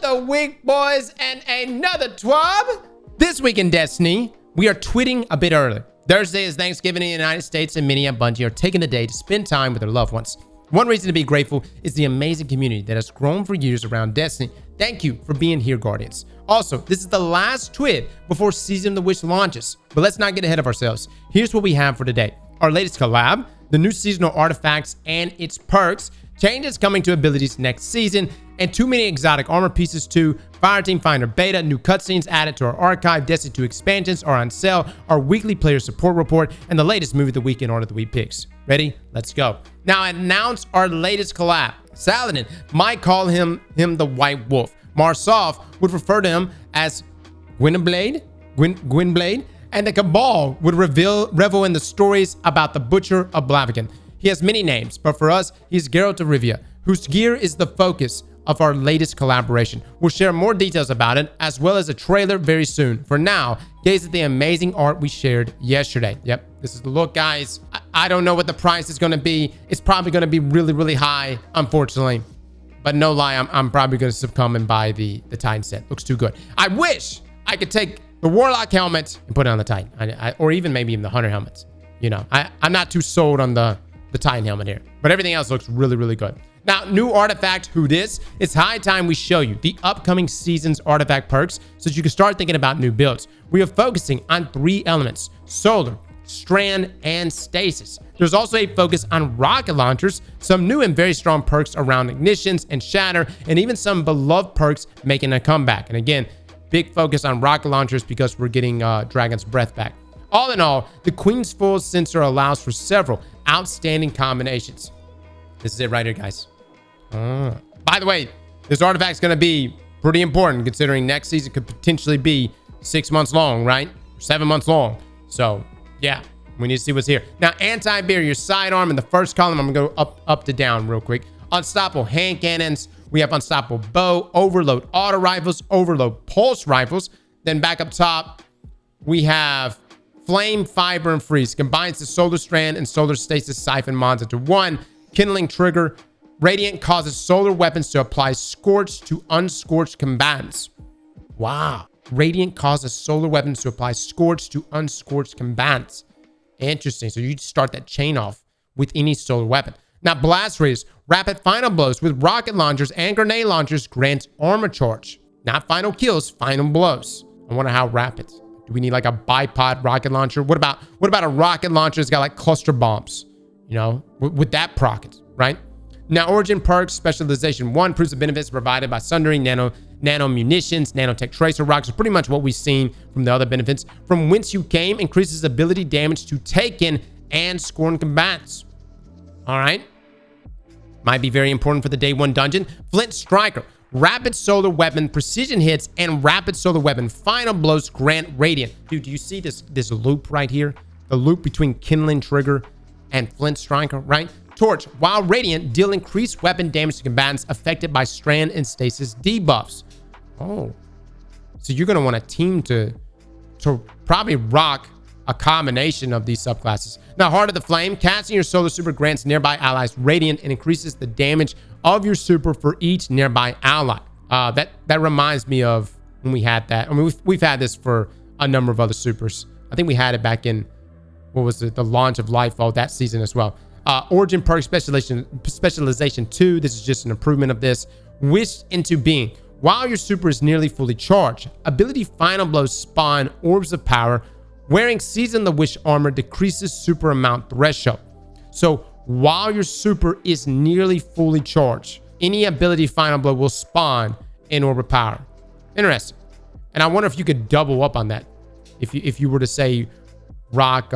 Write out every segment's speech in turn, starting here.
Another week, boys, and another TWAB. This week in Destiny, we are tweeting a bit early. Thursday is Thanksgiving in the United States, and many at Bungie are taking the day to spend time with their loved ones. One reason to be grateful is the amazing community that has grown for years around Destiny. Thank you for being here, Guardians. Also, this is the last tweet before Season of the Wish launches, but let's not get ahead of ourselves. Here's what we have for today. Our latest collab, the new seasonal artifacts and its perks, changes coming to abilities next season, and too many exotic armor pieces too. Fireteam Finder beta, new cutscenes added to our archive, Destiny 2 expansions are on sale, our weekly player support report, and the latest movie of the week in order of the week picks. Ready? Let's go. Now I announce our latest collab. Saladin might call him the White Wolf. Marsoff would refer to him as Gwynblade, and the Cabal would revel in the stories about the Butcher of Blaviken. He has many names, but for us, he's Geralt of Rivia, whose gear is the focus of our latest collaboration. We'll share more details about it, as well as a trailer very soon. For now, gaze at the amazing art we shared yesterday. Yep, this is the look, guys. I don't know what the price is going to be. It's probably going to be really, really high, unfortunately. But no lie, I'm probably going to succumb and buy the Titan set. Looks too good. I wish I could take the Warlock helmet and put it on the Titan. Or even maybe even the Hunter helmets. You know, I'm not too sold on the Titan helmet here. But everything else looks really, really good. Now, new artifact, who this? It's high time we show you the upcoming season's artifact perks so that you can start thinking about new builds. We are focusing on 3 elements: solar, strand, and stasis. There's also a focus on rocket launchers, some new and very strong perks around ignitions and shatter, and even some beloved perks making a comeback. And again, big focus on rocket launchers because we're getting Dragon's Breath back. All in all, the Queen's Full sensor allows for several outstanding combinations. This is it right here, guys. By the way, this artifact is going to be pretty important considering next season could potentially be 6 months long, right? Or 7 months long. So yeah, we need to see what's here. Now, anti-barrier sidearm in the first column. I'm going to go up to down real quick. Unstoppable hand cannons. We have unstoppable bow, overload auto rifles, overload pulse rifles. Then back up top, we have flame, fiber, and freeze. Combines the solar strand and solar stasis siphon mods into one. Kindling trigger. Radiant causes solar weapons to apply scorch to unscorched combatants. Wow. Radiant causes solar weapons to apply scorch to unscorched combatants. Interesting. So you start that chain off with any solar weapon. Now, blast radius. Rapid final blows with rocket launchers and grenade launchers grants armor charge. Not final kills, final blows. I wonder how rapid. Do we need like a bipod rocket launcher? What about a rocket launcher that's got like cluster bombs? You know, with that proc, right? Now, origin perks, specialization 1 proves the benefits provided by sundering nano munitions, nanotech tracer rocks. Is pretty much what we've seen from the other benefits. From whence you came, increases ability damage to taken and scorn combatants. All right. Might be very important for the day 1 dungeon. Flint Striker, rapid solar weapon, precision hits, and rapid solar weapon final blows grant radiant. Dude, do you see this loop right here? The loop between kindling trigger and Flint Striker, right? Torch, while radiant, deal increased weapon damage to combatants affected by strand and stasis debuffs. Oh, so you're going to want a team to probably rock a combination of these subclasses. Now, Heart of the Flame, casting your solar super grants nearby allies radiant and increases the damage of your super for each nearby ally. That reminds me of when we had that. I mean, we've had this for a number of other supers. I think we had it back in, what was it, the launch of Lightfall that season as well. Origin perk specialization 2. This is just an improvement of this. Wished into being. While your super is nearly fully charged, ability final blows spawn orbs of power. Wearing Season of the Wish armor decreases super amount threshold. So while your super is nearly fully charged, any ability final blow will spawn an orb of power. Interesting. And I wonder if you could double up on that. If you were to say rock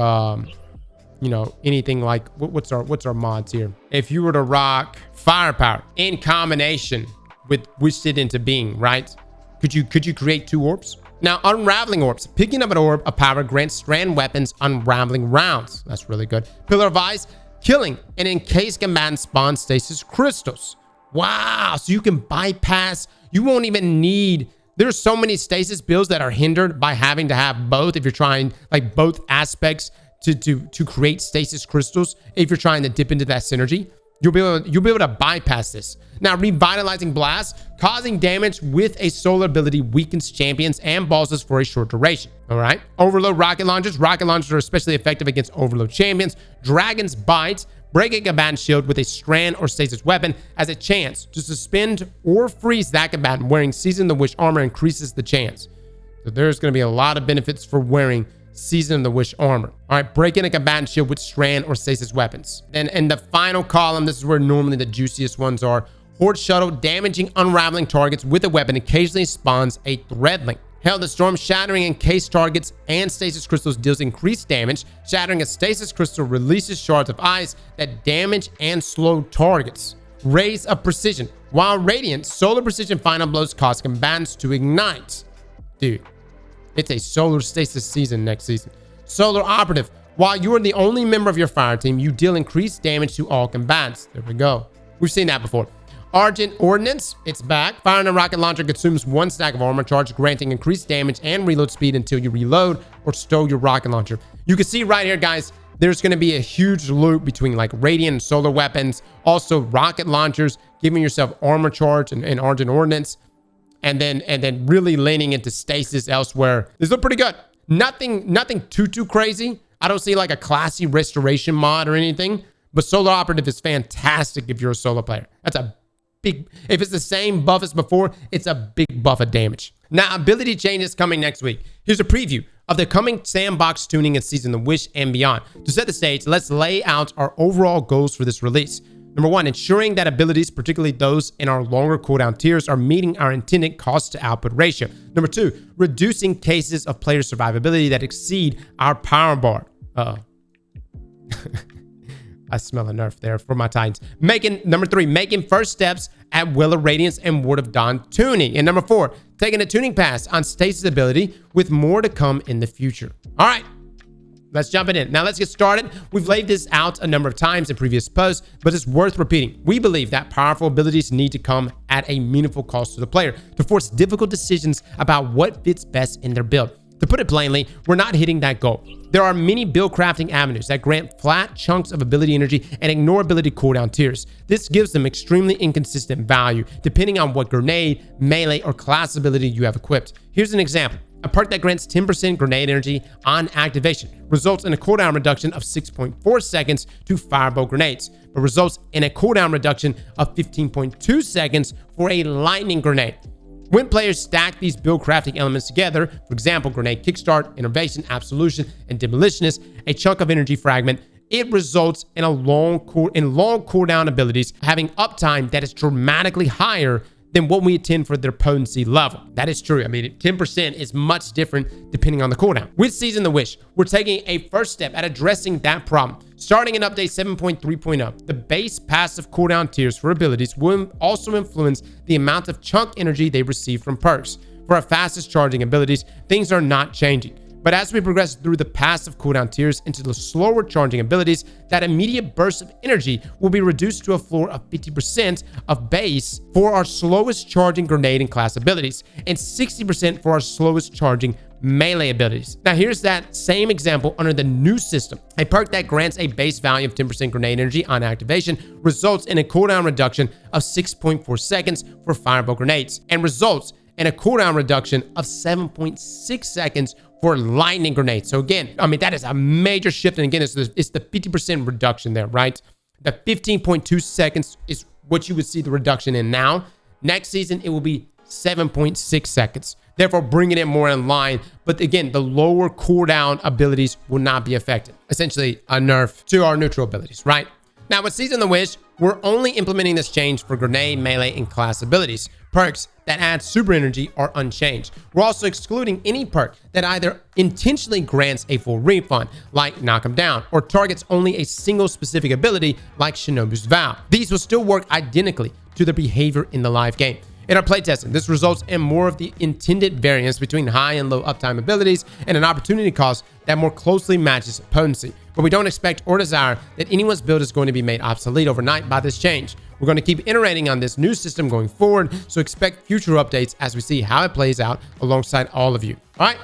you know, anything like what's our mods here? If you were to rock firepower in combination with wished it into being, right? Could you create 2 orbs? Now, unraveling orbs. Picking up an orb of power grants strand weapons unraveling rounds. That's really good. Pillar of Ice, killing and encased combatant spawn stasis crystals. Wow, so you can bypass. You won't even need. There's so many stasis builds that are hindered by having to have both. If you're trying like both aspects to create stasis crystals, if you're trying to dip into that synergy, You'll be able to bypass this. Now, Revitalizing Blast, causing damage with a solar ability weakens champions and bosses for a short duration. All right. Overload rocket launchers. Rocket launchers are especially effective against overload champions. Dragon's Bite, breaking a combatant shield with a strand or stasis weapon has a chance to suspend or freeze that combatant wearing Season of the Wish armor, increases the chance. So there's going to be a lot of benefits for wearing Season of the Wish armor. All right, breaking a combatant shield with strand or stasis weapons. Then in the final column, this is where normally the juiciest ones are. Horde Shuttle, damaging unraveling targets with a weapon occasionally spawns a threadling. Hail the Storm, shattering encased targets and stasis crystals deals increased damage. Shattering a stasis crystal releases shards of ice that damage and slow targets. Rays of Precision, while radiant, solar precision final blows cause combatants to ignite. Dude, it's a solar stasis season next season. Solar Operative, while you are the only member of your fire team, you deal increased damage to all combatants. There we go. We've seen that before. Argent Ordnance, it's back. Firing a rocket launcher consumes 1 stack of armor charge, granting increased damage and reload speed until you reload or stow your rocket launcher. You can see right here, guys, there's going to be a huge loop between like radiant and solar weapons, also rocket launchers, giving yourself armor charge and Argent Ordnance, and then really leaning into stasis elsewhere. These look pretty good. Nothing too crazy. I don't see like a classy restoration mod or anything, but Solar Operative is fantastic if you're a solo player. That's a big, if it's the same buff as before, it's a big buff of damage. Now, ability changes coming next week. Here's a preview of the coming Sandbox tuning in Season of the Wish and beyond. To set the stage, let's lay out our overall goals for this release. Number 1, ensuring that abilities, particularly those in our longer cooldown tiers, are meeting our intended cost to output ratio. Number 2, reducing cases of player survivability that exceed our power bar. I smell a nerf there for my Titans. Number 3, making first steps at Will of Radiance and Word of Dawn tuning. And number 4, taking a tuning pass on Stasis ability with more to come in the future. All right, let's jump in. Now let's get started. We've laid this out a number of times in previous posts, but it's worth repeating. We believe that powerful abilities need to come at a meaningful cost to the player to force difficult decisions about what fits best in their build. To put it plainly, we're not hitting that goal. There are many build crafting avenues that grant flat chunks of ability energy and ignore ability cooldown tiers. This gives them extremely inconsistent value depending on what grenade, melee, or class ability you have equipped. Here's an example. A perk that grants 10% grenade energy on activation results in a cooldown reduction of 6.4 seconds to firebow grenades, but results in a cooldown reduction of 15.2 seconds for a lightning grenade. When players stack these build crafting elements together, for example, grenade kickstart, innovation, absolution, and demolitionist, a chunk of energy fragment, it results in long cooldown abilities having uptime that is dramatically higher than what we intend for their potency level. That is true. I mean, 10% is much different depending on the cooldown. With Season of the Wish, we're taking a first step at addressing that problem. Starting in update 7.3.0, the base passive cooldown tiers for abilities will also influence the amount of chunk energy they receive from perks. For our fastest charging abilities, things are not changing. But as we progress through the passive cooldown tiers into the slower charging abilities, that immediate burst of energy will be reduced to a floor of 50% of base for our slowest charging grenade and class abilities, and 60% for our slowest charging melee abilities. Now here's that same example under the new system. A perk that grants a base value of 10% grenade energy on activation results in a cooldown reduction of 6.4 seconds for firebow grenades, and results in a cooldown reduction of 7.6 seconds for lightning grenades. So again, I mean, that is a major shift. And again, it's the 50% reduction there, right? The 15.2 seconds is what you would see the reduction in now. Next season, it will be 7.6 seconds. Therefore, bringing it more in line. But again, the lower cooldown abilities will not be affected. Essentially, a nerf to our neutral abilities, right? Now, with Season of the Wish, we're only implementing this change for grenade, melee, and class abilities. Perks that add super energy are unchanged. We're also excluding any perk that either intentionally grants a full refund, like Knock 'em Down, or targets only a single specific ability, like Shinobu's Vow. These will still work identically to the behavior in the live game. In our playtesting, this results in more of the intended variance between high and low uptime abilities and an opportunity cost that more closely matches potency. But we don't expect or desire that anyone's build is going to be made obsolete overnight by this change. We're going to keep iterating on this new system going forward, so expect future updates as we see how it plays out alongside all of you. All right?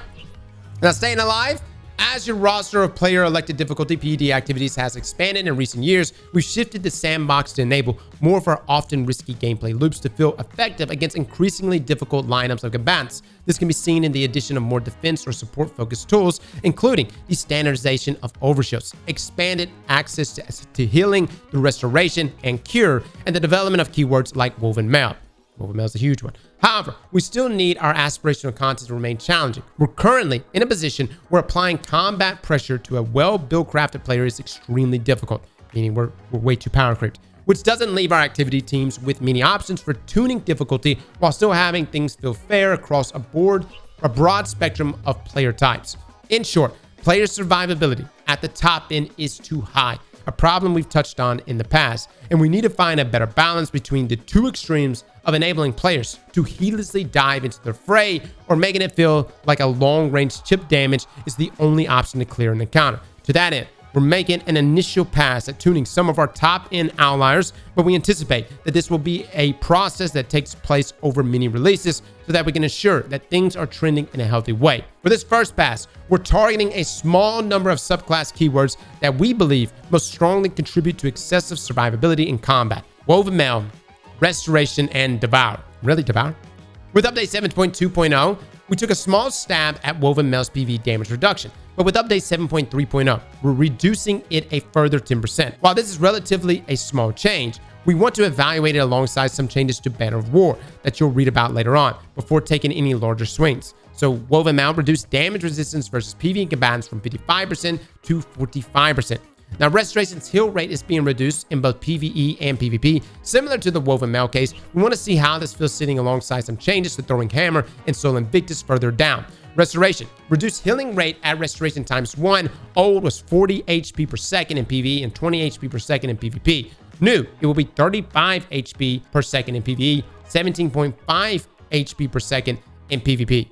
Now, staying alive, As your roster of player-elected difficulty PvD activities has expanded in recent years, we've shifted the Sandbox to enable more of our often risky gameplay loops to feel effective against increasingly difficult lineups of combatants. This can be seen in the addition of more defense or support-focused tools, including the standardization of overshields, expanded access to healing through restoration and cure, and the development of keywords like woven mail. Woven mail is a huge one. However, we still need our aspirational content to remain challenging. We're currently in a position where applying combat pressure to a well-built crafted player is extremely difficult, meaning we're way too power creeped, which doesn't leave our activity teams with many options for tuning difficulty while still having things feel fair across a broad spectrum of player types. In short, player survivability at the top end is too high, a problem we've touched on in the past, and we need to find a better balance between the two extremes of enabling players to heedlessly dive into the fray or making it feel like a long-range chip damage is the only option to clear an encounter. To that end, we're making an initial pass at tuning some of our top-end outliers, but we anticipate that this will be a process that takes place over many releases so that we can ensure that things are trending in a healthy way. For this first pass, we're targeting a small number of subclass keywords that we believe most strongly contribute to excessive survivability in combat: woven mail, restoration, and devour. Really, devour? With update 7.2.0, we took a small stab at woven mail's PvE damage reduction, but with update 7.3.0, we're reducing it a further 10%. While this is relatively a small change, we want to evaluate it alongside some changes to Banner of War that you'll read about later on before taking any larger swings. So woven mail reduced damage resistance versus PvE combatants from 55% to 45%. Now, Restoration's heal rate is being reduced in both PvE and PvP. Similar to the woven mail case, we want to see how this feels sitting alongside some changes to Throwing Hammer and Soul Invictus further down. Restoration. Reduced healing rate at Restoration ×1. Old was 40 HP per second in PvE and 20 HP per second in PvP. New, it will be 35 HP per second in PvE, 17.5 HP per second in PvP.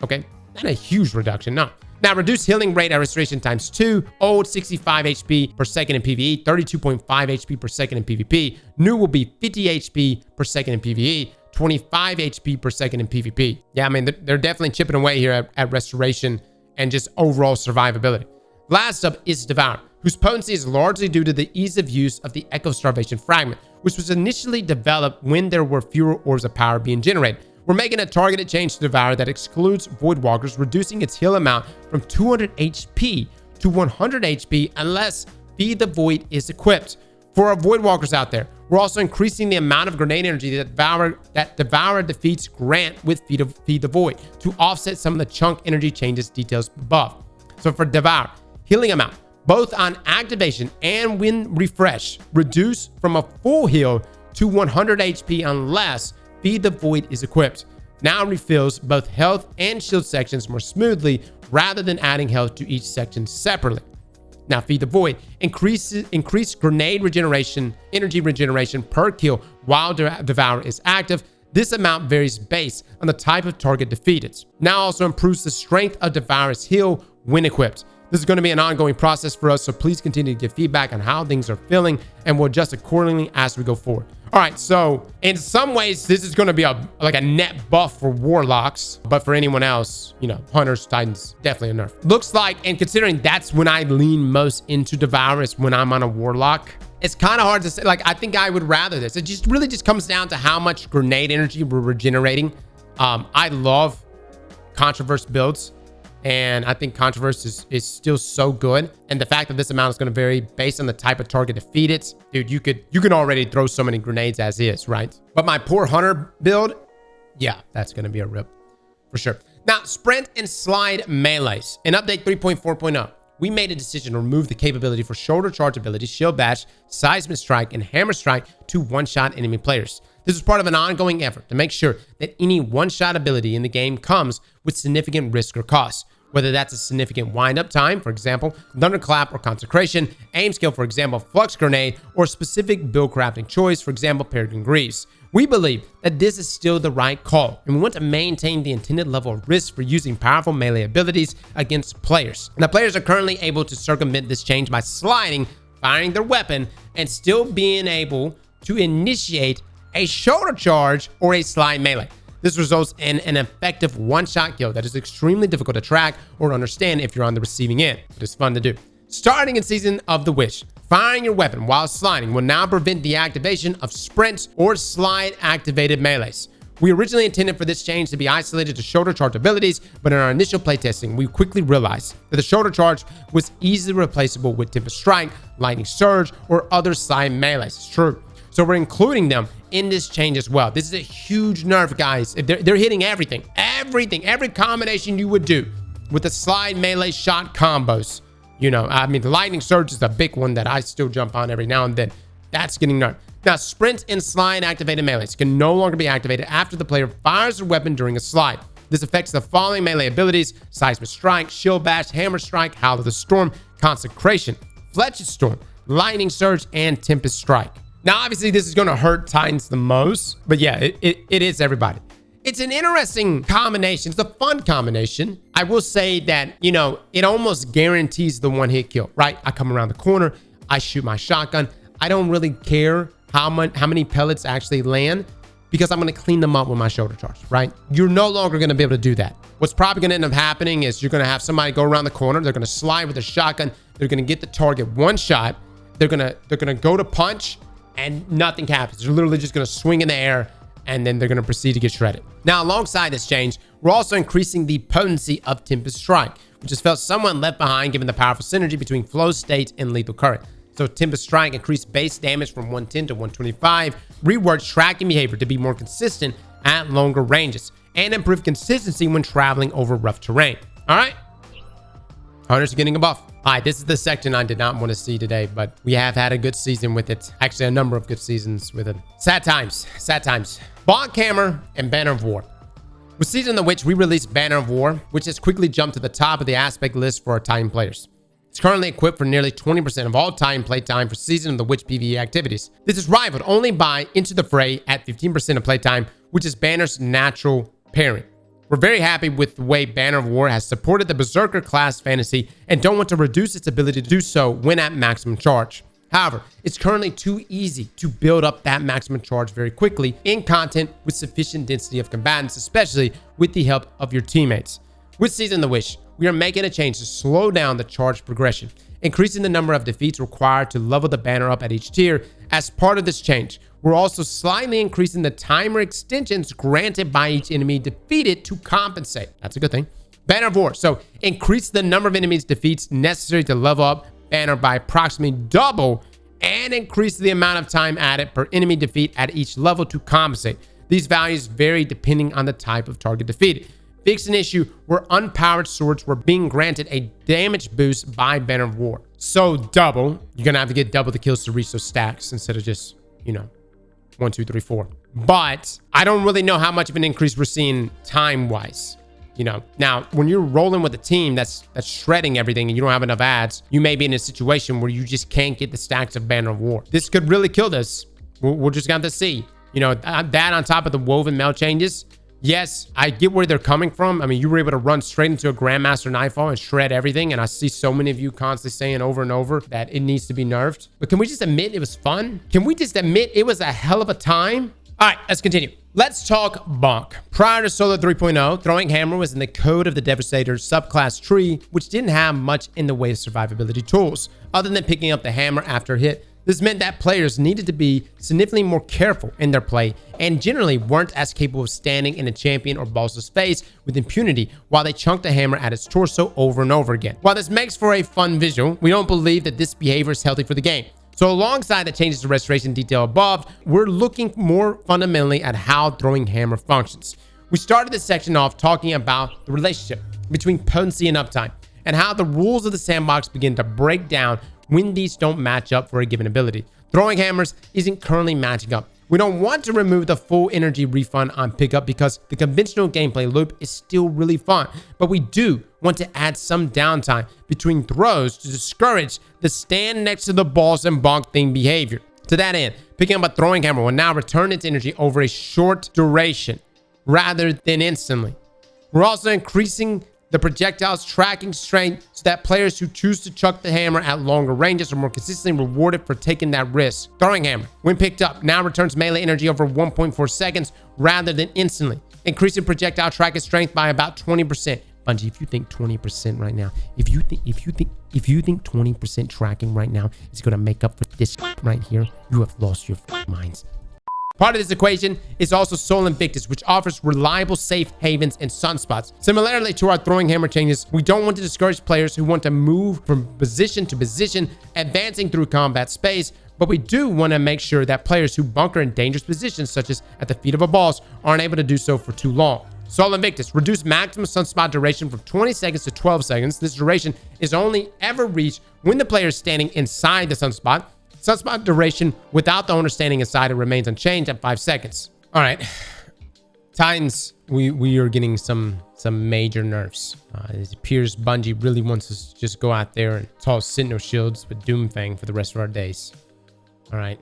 Okay, not a huge reduction, no. Now, reduced healing rate at Restoration ×2. Old, 65 HP per second in PvE, 32.5 HP per second in PvP. New will be 50 HP per second in PvE, 25 HP per second in PvP. Yeah, I mean, they're definitely chipping away here at Restoration and just overall survivability. Last up is Devour, whose potency is largely due to the ease of use of the Echo Starvation Fragment, which was initially developed when there were fewer orbs of power being generated. We're making a targeted change to Devour that excludes Voidwalkers, reducing its heal amount from 200 HP to 100 HP unless Feed the Void is equipped. For our Voidwalkers out there, we're also increasing the amount of grenade energy that Devour defeats grant with Feed the Void to offset some of the chunk energy changes details above. So for Devour, healing amount, both on activation and when refresh, reduce from a full heal to 100 HP unless Feed the Void is equipped. Now refills both health and shield sections more smoothly rather than adding health to each section separately. Now, Feed the Void increased grenade regeneration, energy regeneration per kill while Devour is active. This amount varies based on the type of target defeated. Now also improves the strength of Devour's heal when equipped. This is going to be an ongoing process for us, so please continue to give feedback on how things are feeling, and we'll adjust accordingly as we go forward. All right, so in some ways, this is going to be like a net buff for Warlocks, but for anyone else, you know, Hunters, Titans, definitely a nerf. Looks like, and considering that's when I lean most into Devour is when I'm on a Warlock, it's kind of hard to say. Like, I think I would rather this. It just really just comes down to how much grenade energy we're regenerating. I love Controverse builds, and I think Controverse is still so good. And the fact that this amount is going to vary based on the type of target defeated, dude, you can already throw so many grenades as is, right? But my poor Hunter build, yeah, that's going to be a rip for sure. Now, sprint and slide melees. In update 3.4.0, we made a decision to remove the capability for shoulder charge abilities, shield bash, seismic strike, and hammer strike to one-shot enemy players. This is part of an ongoing effort to make sure that any one-shot ability in the game comes with significant risk or cost, whether that's a significant wind-up time, for example, Thunderclap or Consecration, aim skill, for example, Flux Grenade, or specific build crafting choice, for example, Peregrine Greaves. We believe that this is still the right call, and we want to maintain the intended level of risk for using powerful melee abilities against players. Now, players are currently able to circumvent this change by sliding, firing their weapon, and still being able to initiate a shoulder charge or a slide melee. This results in an effective one-shot kill that is extremely difficult to track or understand if you're on the receiving end, but it's fun to do. Starting in Season of the Witch, firing your weapon while sliding will now prevent the activation of sprints or slide activated melees. We originally intended for this change to be isolated to shoulder charge abilities, but in our initial playtesting, we quickly realized that the shoulder charge was easily replaceable with Tempest Strike, Lightning Surge, or other side melees. It's true. So we're including them in this change as well. This is a huge nerf, guys. They're hitting everything, every combination you would do with the slide melee shot combos. You know, I mean, the Lightning Surge is a big one that I still jump on every now and then. That's getting nerfed. Now, sprint and slide activated melees can no longer be activated after the player fires their weapon during a slide. This affects the following melee abilities: Seismic Strike, Shield Bash, Hammer Strike, Howl of the Storm, Consecration, Fletcher's Storm, Lightning Surge, and Tempest Strike. Now, obviously, this is going to hurt Titans the most, but yeah, it is everybody. It's an interesting combination. It's a fun combination. I will say that, you know, it almost guarantees the one-hit kill, right? I come around the corner, I shoot my shotgun. I don't really care how many pellets actually land, because I'm going to clean them up with my shoulder charge, right? You're no longer going to be able to do that. What's probably going to end up happening is you're going to have somebody go around the corner. They're going to slide with a shotgun. They're going to get the target one shot. They're going to go to punch, and nothing happens. They're literally just going to swing in the air, and then they're going to proceed to get shredded. Now, alongside this change, we're also increasing the potency of Tempest Strike, which has felt somewhat left behind given the powerful synergy between flow state and lethal current. So Tempest Strike increased base damage from 110 to 125, reworked tracking behavior to be more consistent at longer ranges, and improved consistency when traveling over rough terrain. All right, Hunters are getting a buff. All right, this is the section I did not want to see today, but we have had a good season with it. Actually, a number of good seasons with it. Sad times, sad times. Bonk Hammer and Banner of War. With Season of the Witch, we released Banner of War, which has quickly jumped to the top of the aspect list for our Titan players. It's currently equipped for nearly 20% of all Titan playtime for Season of the Witch PvE activities. This is rivaled only by Into the Fray at 15% of playtime, which is Banner's natural pairing. We're very happy with the way Banner of War has supported the Berserker class fantasy and don't want to reduce its ability to do so when at maximum charge. However, it's currently too easy to build up that maximum charge very quickly in content with sufficient density of combatants, especially with the help of your teammates. With Season of the Witch, we are making a change to slow down the charge progression, increasing the number of defeats required to level the banner up at each tier. As part of this change, we're also slightly increasing the timer extensions granted by each enemy defeated to compensate. That's a good thing. Banner of War. So increase the number of enemies defeats necessary to level up banner by approximately double, and increase the amount of time added per enemy defeat at each level to compensate. These values vary depending on the type of target defeated. Fixed an issue where unpowered swords were being granted a damage boost by Banner of War. So double, you're gonna have to get double the kills to reach those stacks instead of just, you know, 1, 2, 3, 4. But I don't really know how much of an increase we're seeing time-wise. You know, now when you're rolling with a team that's shredding everything and you don't have enough ads, you may be in a situation where you just can't get the stacks of Banner of War. This could really kill this. We're just gonna have to see. You know, that on top of the woven mail changes. Yes, I get where they're coming from. I mean, you were able to run straight into a Grandmaster Nightfall and shred everything. And I see so many of you constantly saying over and over that it needs to be nerfed. But can we just admit it was fun? Can we just admit it was a hell of a time? All right, let's continue. Let's talk Bonk. Prior to Solo 3.0, Throwing Hammer was in the code of the Devastator subclass tree, which didn't have much in the way of survivability tools, other than picking up the hammer after a hit. This meant that players needed to be significantly more careful in their play and generally weren't as capable of standing in a champion or boss's face with impunity while they chunked the hammer at its torso over and over again. While this makes for a fun visual, we don't believe that this behavior is healthy for the game. So alongside the changes to restoration detail above, we're looking more fundamentally at how Throwing Hammer functions. We started this section off talking about the relationship between potency and uptime and how the rules of the sandbox begin to break down when these don't match up for a given ability. Throwing Hammers isn't currently matching up. We don't want to remove the full energy refund on pickup because the conventional gameplay loop is still really fun, but we do want to add some downtime between throws to discourage the stand next to the boss and bonk thing behavior. To that end, picking up a Throwing Hammer will now return its energy over a short duration rather than instantly. We're also increasing the projectile's tracking strength so that players who choose to chuck the hammer at longer ranges are more consistently rewarded for taking that risk. Throwing Hammer, when picked up, now returns melee energy over 1.4 seconds rather than instantly. increasing projectile tracking strength by about 20%. Bungie, if you think 20% right now, if you think 20% tracking right now is going to make up for this right here, you have lost your minds. Part of this equation is also Sol Invictus, which offers reliable safe havens and sunspots. Similarly to our throwing hammer changes, we don't want to discourage players who want to move from position to position, advancing through combat space, but we do want to make sure that players who bunker in dangerous positions, such as at the feet of a boss, aren't able to do so for too long. Sol Invictus, reduce maximum sunspot duration from 20 seconds to 12 seconds. This duration is only ever reached when the player is standing inside the sunspot. Sunspot duration without the owner standing inside it remains unchanged at 5 seconds. All right, Titans, we are getting some major nerfs. It appears Bungie really wants us to just go out there and toss Sentinel shields with Doomfang for the rest of our days. All right.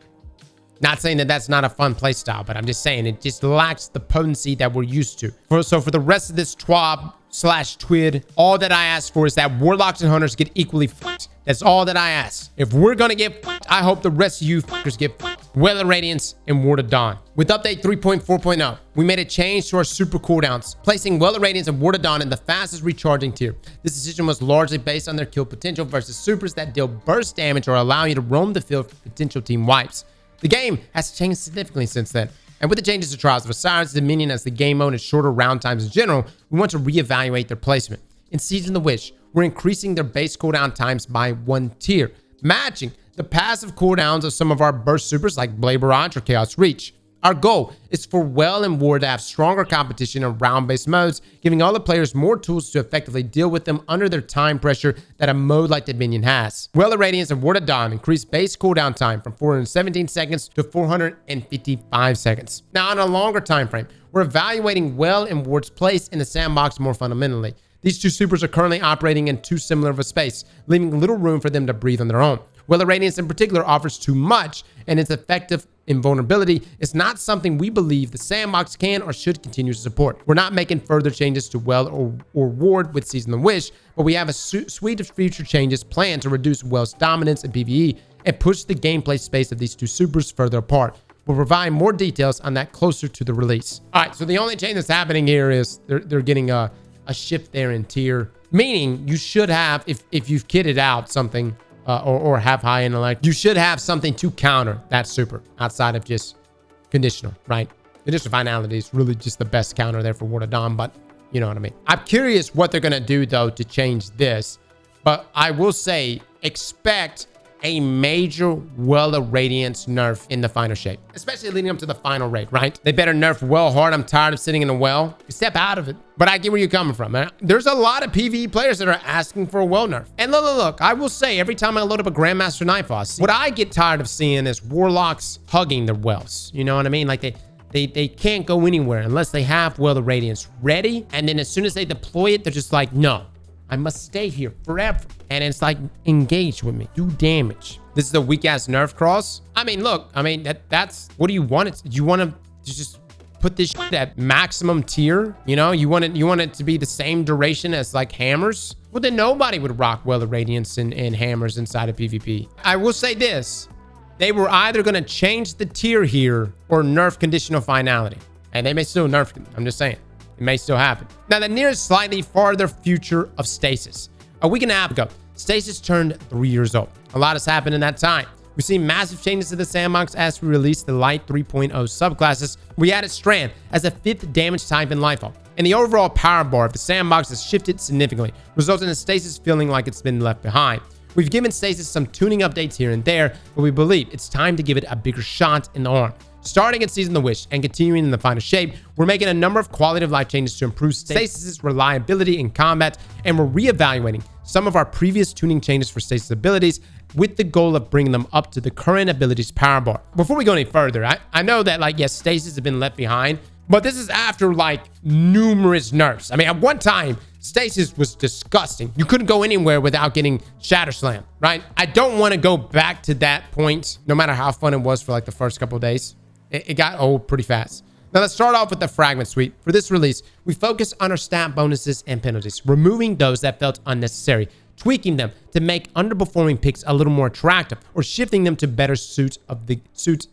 Not saying that that's not a fun playstyle, but I'm just saying it just lacks the potency that we're used to. So for the rest of this TWAB/TWID, all that I ask for is that Warlocks and Hunters get equally fucked. That's all that I ask. If we're gonna get fucked, I hope the rest of you fuckers get fucked. Well of Radiance and Ward of Dawn. With update 3.4.0, we made a change to our super cooldowns, placing Well of Radiance and Ward of Dawn in the fastest recharging tier. This decision was largely based on their kill potential versus supers that deal burst damage or allow you to roam the field for potential team wipes. The game has changed significantly since then. And with the changes to Trials of Osiris, Dominion, as the game mode and shorter round times in general, we want to reevaluate their placement. In Siege of the Witch, we're increasing their base cooldown times by 1 tier, matching the passive cooldowns of some of our burst supers like Blade Barrage or Chaos Reach. Our goal is for Well and Ward to have stronger competition in round-based modes, giving all the players more tools to effectively deal with them under their time pressure that a mode like Dominion has. Well of Radiance and Ward of Dawn increase base cooldown time from 417 seconds to 455 seconds. Now, on a longer time frame, we're evaluating Well and Ward's place in the sandbox more fundamentally. These two supers are currently operating in too similar of a space, leaving little room for them to breathe on their own. Well of Radiance in particular offers too much, and its effective invulnerability is not something we believe the Sandbox can or should continue to support. We're not making further changes to Well or Ward with Season of the Wish, but we have a suite of future changes planned to reduce Well's dominance in PvE and push the gameplay space of these two supers further apart. We'll provide more details on that closer to the release. All right, so the only change that's happening here is they're getting a shift there in tier, meaning you should have, if you've kitted out something or have high intellect, you should have something to counter that super outside of just conditional, right? Conditional finality is really just the best counter there for Ward of Dawn, but you know what I mean. I'm curious what they're going to do, though, to change this, but I will say expect a major Well of Radiance nerf in the final shape, especially leading up to the final raid, right? They better nerf Well hard. I'm tired of sitting in a well. Step out of it. But I get where you're coming from, man. There's a lot of PvE players that are asking for a Well nerf. And look, I will say every time I load up a Grandmaster Nightfall, what I get tired of seeing is Warlocks hugging their Wells. You know what I mean? Like they can't go anywhere unless they have Well of Radiance ready. And then as soon as they deploy it, they're just like, no, I must stay here forever. And it's like, engage with me, do damage. This is a weak ass nerf cross. I mean, look, I mean, that's, what do you want it? Do you want to just put this shit at maximum tier? You know, you want it to be the same duration as like hammers? Well, then nobody would rock Well of Radiance and hammers inside of PvP. I will say this, they were either going to change the tier here or nerf conditional finality. And they may still nerf it, I'm just saying. It may still happen. Now, the nearest slightly farther future of Stasis. A week and a half ago, Stasis turned 3 years old. A lot has happened in that time. We've seen massive changes to the Sandbox as we released the Light 3.0 subclasses. We added Strand as a 5th damage type in Lightfall. And the overall power bar of the Sandbox has shifted significantly, resulting in Stasis feeling like it's been left behind. We've given Stasis some tuning updates here and there, but we believe it's time to give it a bigger shot in the arm. Starting at Season of the Wish and continuing in the final shape, we're making a number of quality of life changes to improve Stasis' reliability in combat, and we're reevaluating some of our previous tuning changes for Stasis abilities with the goal of bringing them up to the current abilities power bar. Before we go any further, I know that, like, yes, Stasis has been left behind, but this is after, like, numerous nerfs. I mean, at one time, Stasis was disgusting. You couldn't go anywhere without getting Shatter Slam, right? I don't want to go back to that point, no matter how fun it was for, like, the first couple of days. It got old pretty fast. Now let's start off with the Fragment Suite. For this release, we focused on our stat bonuses and penalties, removing those that felt unnecessary tweaking them to make underperforming picks a little more attractive, or shifting them to better suit the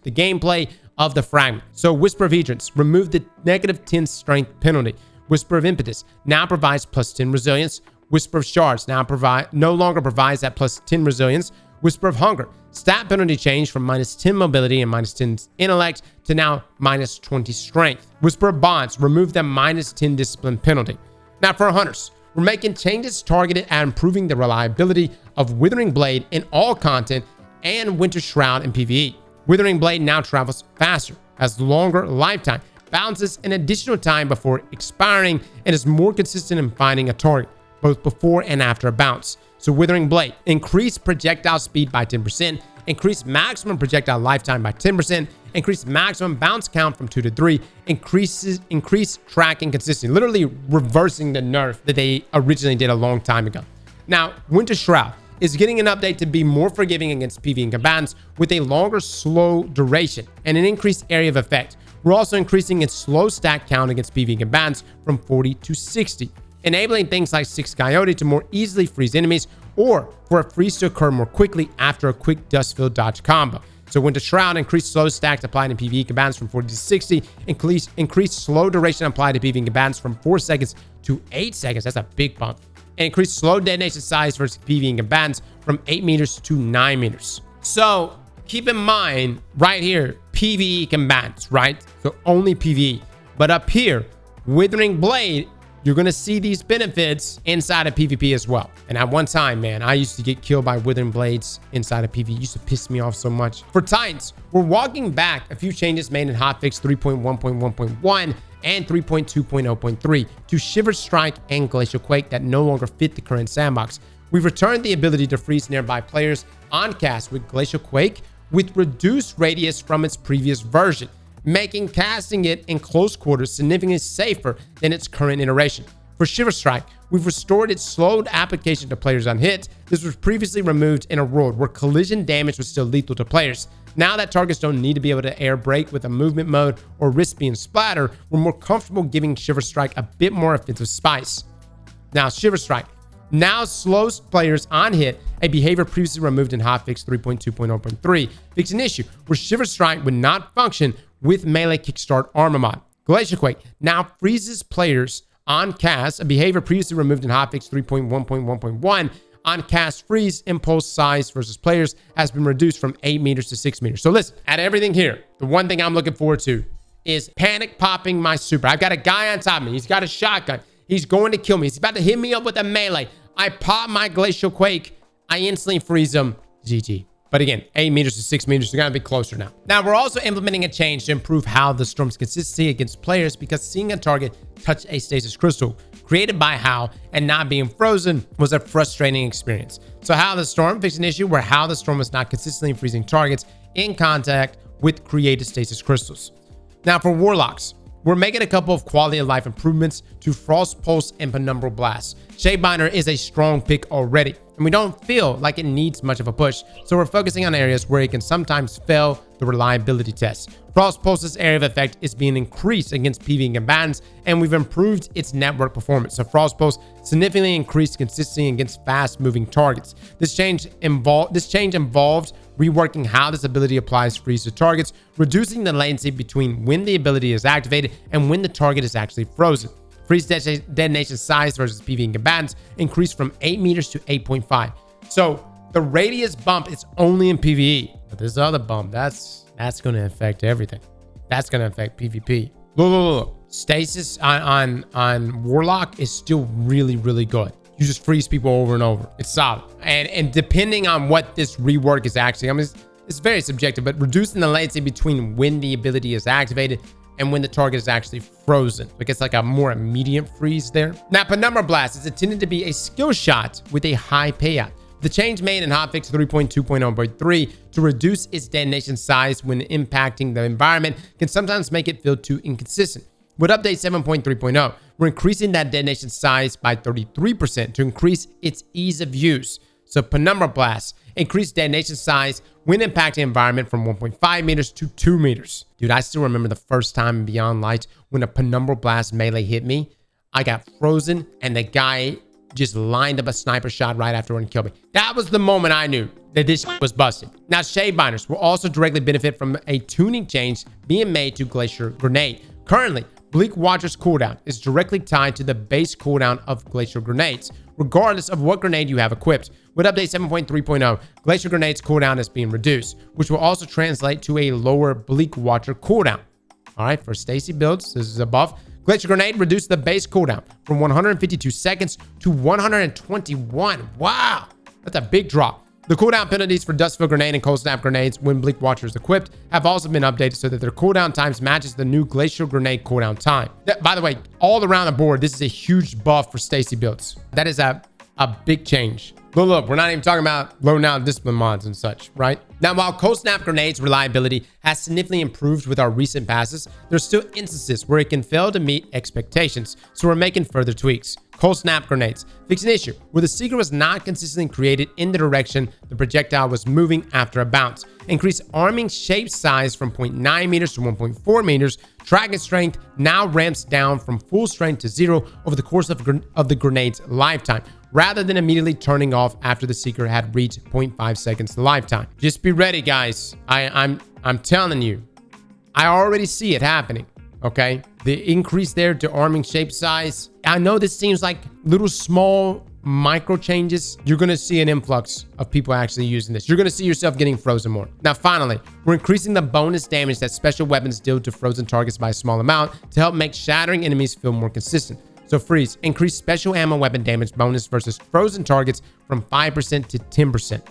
gameplay of the fragment. So Whisper of Hedrons removed the -10 strength penalty. Whisper of Impetus now provides +10 resilience. Whisper of Shards now no longer provides that +10 resilience. Whisper of Hunger, stat penalty change from -10 mobility and -10 intellect to now -20 strength. Whisper of Bonds, remove the -10 discipline penalty. Now for Hunters, we're making changes targeted at improving the reliability of Withering Blade in all content and Winter Shroud in PvE. Withering Blade now travels faster, has longer lifetime, bounces an additional time before expiring, and is more consistent in finding a target, both before and after a bounce. So Withering Blade, increase projectile speed by 10%, increase maximum projectile lifetime by 10%, increase maximum bounce count from 2 to 3, increase tracking consistency, literally reversing the nerf that they originally did a long time ago. Now, Winter Shroud is getting an update to be more forgiving against PvE combatants with a longer slow duration and an increased area of effect. We're also increasing its slow stack count against PvE combatants from 40 to 60. Enabling things like 6 Coyote to more easily freeze enemies, or for a freeze to occur more quickly after a quick Dustfield dodge combo. So Winter Shroud increased slow stack applied to PvE combatants from 40 to 60, increased slow duration applied to PvE combatants from 4 seconds to 8 seconds. That's a big bump. And increased slow detonation size versus PvE combatants from 8 meters to 9 meters. So keep in mind right here, PvE combatants, right? So only PvE. But up here, Withering Blade, you're going to see these benefits inside of PvP as well. And at one time, man, I used to get killed by Withering Blades inside of PvE. It used to piss me off so much. For Titans, we're walking back a few changes made in hotfix 3.1.1.1 and 3.2.0.3 to Shiver Strike and Glacial Quake that no longer fit the current sandbox. We've returned the ability to freeze nearby players on cast with Glacial Quake with reduced radius from its previous version, making casting it in close quarters significantly safer than its current iteration. For Shiver Strike, we've restored its slowed application to players on hit. This was previously removed in a world where collision damage was still lethal to players. Now that targets don't need to be able to air brake with a movement mode or risk being splattered, we're more comfortable giving Shiver Strike a bit more offensive spice. Now, Shiver Strike now slows players on hit, a behavior previously removed in hotfix 3.2.0.3, fixing an issue where Shiver Strike would not function with melee kickstart armor mod. Glacial Quake now freezes players on cast, a behavior previously removed in hotfix 3.1.1.1. On cast freeze impulse size versus players has been reduced from 8 meters to 6 meters. So listen, out of everything here, the one thing I'm looking forward to is panic popping my super. I've got a guy on top of me. He's got a shotgun. He's going to kill me. He's about to hit me up with a melee. I pop my Glacial Quake. I instantly freeze him. GG. But again, 8 meters to 6 meters, they're going to be closer now. Now, we're also implementing a change to improve how the Storm's consistency against players, because seeing a target touch a Stasis crystal created by How and not being frozen was a frustrating experience. So How the Storm fixed an issue where How the Storm was not consistently freezing targets in contact with created Stasis crystals. Now, for Warlocks, we're making a couple of quality of life improvements to Frost Pulse and Penumbral Blast. Shadebinder is a strong pick already, and we don't feel like it needs much of a push, so we're focusing on areas where it can sometimes fail the reliability test. Frost Pulse's area of effect is being increased against PvE combatants, and we've improved its network performance. So Frost Pulse significantly increased consistency against fast-moving targets. This change involved reworking how this ability applies freeze to targets, reducing the latency between when the ability is activated and when the target is actually frozen. Freeze detonation size versus PvE combatants increased from 8 meters to 8.5. So the radius bump is only in PvE, but this other bump, that's going to affect everything. That's going to affect PvP. Look. Stasis on Warlock is still really, really good. You just freeze people over and over. It's solid. And depending on what this rework is actually, I mean, it's very subjective, but reducing the latency between when the ability is activated and when the target is actually frozen. Like it's like a more immediate freeze there. Now, Penumbra Blast is intended to be a skill shot with a high payout. The change made in hotfix 3.2.0.3 to reduce its detonation size when impacting the environment can sometimes make it feel too inconsistent. With update 7.3.0, we're increasing that detonation size by 33% to increase its ease of use. So Penumbra Blast increased detonation size when impacting the environment from 1.5 meters to 2 meters. Dude, I still remember the first time in Beyond Light when a Penumbra Blast melee hit me. I got frozen and the guy just lined up a sniper shot right after and killed me. That was the moment I knew that this was busted. Now, Shade Binders will also directly benefit from a tuning change being made to Glacier Grenade. Currently, Bleak Watcher's cooldown is directly tied to the base cooldown of Glacier Grenades, regardless of what grenade you have equipped. With update 7.3.0, Glacier Grenade's cooldown is being reduced, which will also translate to a lower Bleak Watcher cooldown. All right, for Stacy builds, this is above. Glacier Grenade reduced the base cooldown from 152 seconds to 121. Wow, that's a big drop. The cooldown penalties for Dustfield Grenade and Cold Snap Grenades when Bleak Watcher is equipped have also been updated so that their cooldown times matches the new Glacial Grenade cooldown time. By the way, all around the board, this is a huge buff for Stacy builds. That is a big change. Look, we're not even talking about low now discipline mods and such, right? Now, while Cold Snap Grenade's reliability has significantly improved with our recent passes, there's still instances where it can fail to meet expectations, so we're making further tweaks. Cold Snap Grenades fix an issue where the seeker was not consistently created in the direction the projectile was moving after a bounce. Increase arming shape size from 0.9 meters to 1.4 meters. Tracking strength now ramps down from full strength to 0 over the course of the grenade's lifetime, rather than immediately turning off after the seeker had reached 0.5 seconds lifetime. Just be ready, guys. I'm telling you, I already see it happening. Okay, the increase there to arming shape size. I know this seems like little small micro changes. You're going to see an influx of people actually using this. You're going to see yourself getting frozen more. Now, finally, we're increasing the bonus damage that special weapons deal to frozen targets by a small amount to help make shattering enemies feel more consistent. So freeze, increase special ammo weapon damage bonus versus frozen targets from 5% to 10%.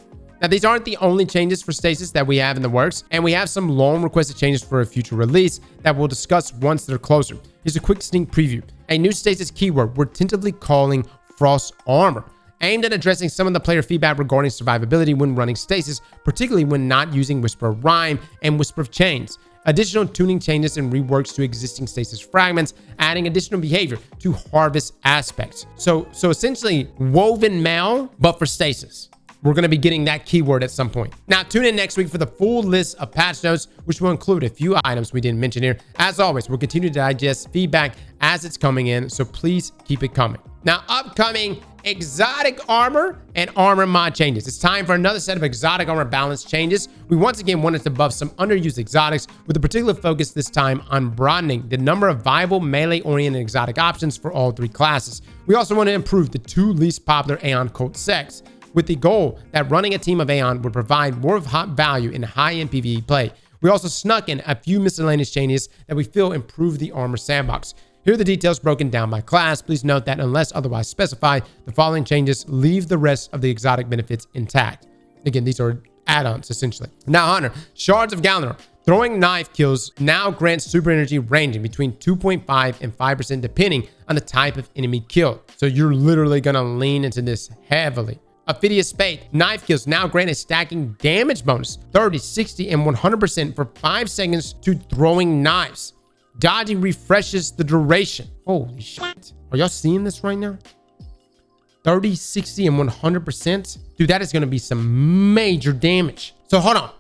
Now, these aren't the only changes for Stasis that we have in the works, and we have some long requested changes for a future release that we'll discuss once they're closer. Here's a quick sneak preview. A new Stasis keyword we're tentatively calling Frost Armor, aimed at addressing some of the player feedback regarding survivability when running Stasis, particularly when not using Whisper of Rhyme and Whisper of Chains. Additional tuning changes and reworks to existing Stasis fragments, adding additional behavior to harvest aspects. So essentially, woven mail, but for Stasis. We're going to be getting that keyword at some point. Now, tune in next week for the full list of patch notes, which will include a few items we didn't mention here. As always, we'll continue to digest feedback as it's coming in, so please keep it coming. Now, upcoming exotic armor and armor mod changes. It's time for another set of exotic armor balance changes. We once again wanted to buff some underused exotics with a particular focus this time on broadening the number of viable melee-oriented exotic options for all three classes. We also want to improve the two least popular Aeon cult sects, with the goal that running a team of Aeon would provide more of hot value in high-end PvE play. We also snuck in a few miscellaneous changes that we feel improve the armor sandbox. Here are the details broken down by class. Please note that unless otherwise specified, the following changes leave the rest of the exotic benefits intact. Again, these are add-ons, essentially. Now, Hunter, Shards of Galanor. Throwing knife kills now grants super energy ranging between 2.5 and 5% depending on the type of enemy killed. So you're literally going to lean into this heavily. Ophidius Spade. Knife kills now grant a stacking damage bonus 30, 60, and 100% for 5 seconds to throwing knives. Dodging refreshes the duration. Holy shit. Are y'all seeing this right now? 30, 60, and 100%? Dude, that is going to be some major damage. So hold on.